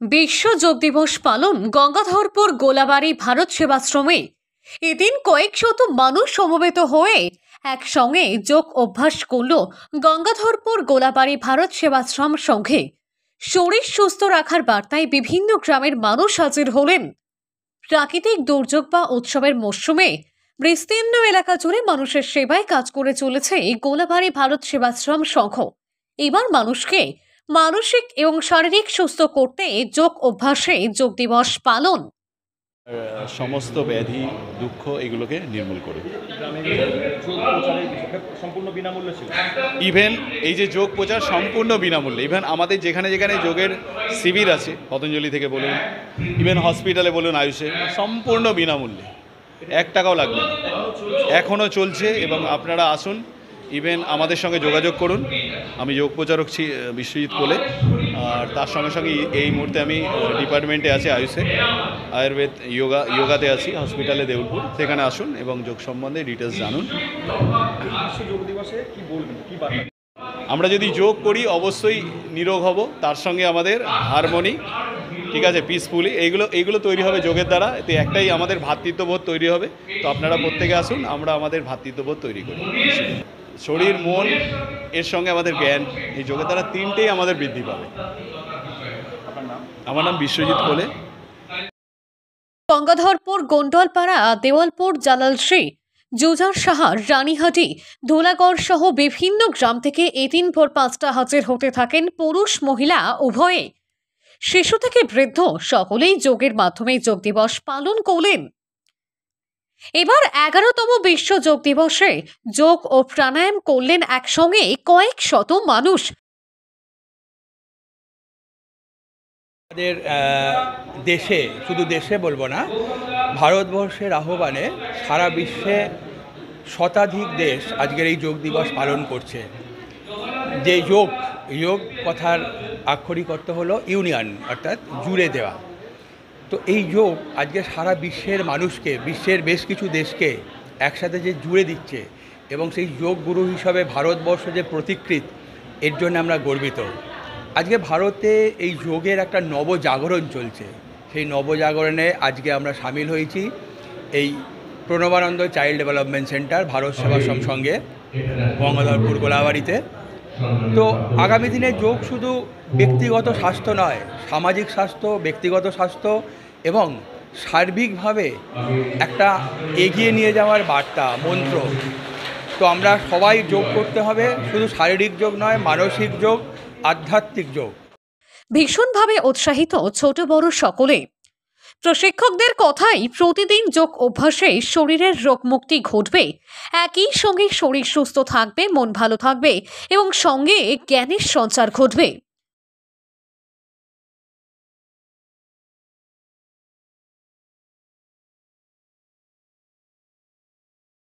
বিশ্ব যোগ দিবস পালন গঙ্গাধরপুর গোলাবাড়ি ভারত সেবাশ্রমে। এদিন কয়েক শত মানুষ সমবেত হয়ে একসঙ্গে যোগ অভ্যাস করল গঙ্গাধরপুর গোলাবাড়ি ভারত সেবাশ্রম সংঘে। শরীর সুস্থ রাখার বার্তায় বিভিন্ন গ্রামের মানুষ হাজির হলেন। প্রাকৃতিক দুর্যোগ বা উৎসবের মরশুমে বিস্তীর্ণ এলাকা জুড়ে মানুষের সেবায় কাজ করে চলেছে এই গোলাবাড়ি ভারত সেবাশ্রম সংঘ। এবার মানুষকে মানসিক এবং শারীরিক সুস্থ করতে যোগ অভ্যাসে যোগ দিবস পালন। সমস্ত ব্যাধি দুঃখ এগুলোকে নির্মূল করে। সম্পূর্ণ বিনামূল্যে ছিল। ইভেন এই যে যোগ প্রচার সম্পূর্ণ বিনামূল্যে। ইভেন আমাদের যেখানে যেখানে যোগের শিবির আছে, পতঞ্জলি থেকে বলুন, ইভেন হসপিটালে বলুন, আয়ুষে, সম্পূর্ণ বিনামূল্যে, 1 টাকাও লাগবে না। এখনও চলছে এবং আপনারা আসুন, ইভেন আমাদের সঙ্গে যোগাযোগ করুন। আমি যোগ প্রচারক বিশ্বজিৎ কোলে, আর তার সঙ্গে সঙ্গে এই মুহূর্তে আমি ডিপার্টমেন্টে আছি, আয়ুষে, আয়ুর্বেদ যোগাতে আছি হসপিটালে দেউলপুর। সেখানে আসুন এবং যোগ সম্বন্ধে ডিটেলস জানুন। যোগ দিবসে কি বলবেন, কি বার্তা? আমরা যদি যোগ করি অবশ্যই নিরোগ হব, তার সঙ্গে আমাদের হারমোনি, ঠিক আছে, পিসফুলি, এইগুলো তৈরি হবে যোগের দ্বারা। এতে একটাই আমাদের ভ্রাতৃত্ববোধ তৈরি হবে। তো আপনারা প্রত্যেকে আসুন, আমরা আমাদের ভ্রাতৃত্ববোধ তৈরি করি। শরীর, মন, এর সঙ্গে আমাদের জ্ঞান, এই যোগের দ্বারা 3টেই আমাদের বৃদ্ধি পাবে। আমার নাম বিশ্বজিৎ কোলে। গঙ্গাধরপুর, গোন্ডলপাড়া, দেওয়ালপুর, জালালশ্রী, জুজার সাহার, রানীহাটি, ধোলাগড় সহ বিভিন্ন গ্রাম থেকে এদিন ভোর 5টা হাজির হতে থাকেন পুরুষ মহিলা উভয়ে। শিশু থেকে বৃদ্ধ সকলেই যোগের মাধ্যমে যোগ দিবস পালন করলেন। এবার 11তম বিশ্ব যোগ দিবসে যোগ ও প্রাণায়াম করলেন একসঙ্গে কয়েক শত মানুষ। আমাদের দেশে, শুধু দেশে বলবো না, ভারতবর্ষের আহ্বানে সারা বিশ্বে শতাধিক দেশ আজকের এই যোগ দিবস পালন করছে। যে যোগ কথার আক্ষরিক অর্থ হলো ইউনিয়ন, অর্থাৎ জুড়ে দেওয়া। তো এই যোগ আজকে সারা বিশ্বের মানুষকে, বিশ্বের বেশ কিছু দেশকে একসাথে যে জুড়ে দিচ্ছে, এবং সেই যোগ গুরু হিসাবে ভারতবর্ষ যে প্রতিকৃত, এর জন্য আমরা গর্বিত। আজকে ভারতে এই যোগের একটা নবজাগরণ চলছে। সেই নবজাগরণে আজকে আমরা সামিল হয়েছি এই Pranabananda child development centre Bharat Sevashram সঙ্গে গঙ্গাধরপুর গোলাবাড়িতে। তো আগামী দিনে যোগ শুধু ব্যক্তিগত স্বাস্থ্য নয়, সামাজিক স্বাস্থ্য, ব্যক্তিগত স্বাস্থ্য এবং সার্বিকভাবে একটা এগিয়ে নিয়ে যাওয়ার বার্তা, মন্ত্র। তো আমরা সবাই যোগ করতে হবে, শুধু শারীরিক যোগ নয়, মানসিক যোগ, আধ্যাত্মিক যোগ। ভীষণভাবে উৎসাহিত ছোট বড় সকলে। প্রশিক্ষকদের কথাই প্রতিদিন যোগ অভ্যাসে শরীরের রোগমুক্তি ঘটবে, একই সঙ্গে শরীর সুস্থ থাকবে, মন ভালো থাকবে এবং সঙ্গে জ্ঞানের সঞ্চার ঘটবে।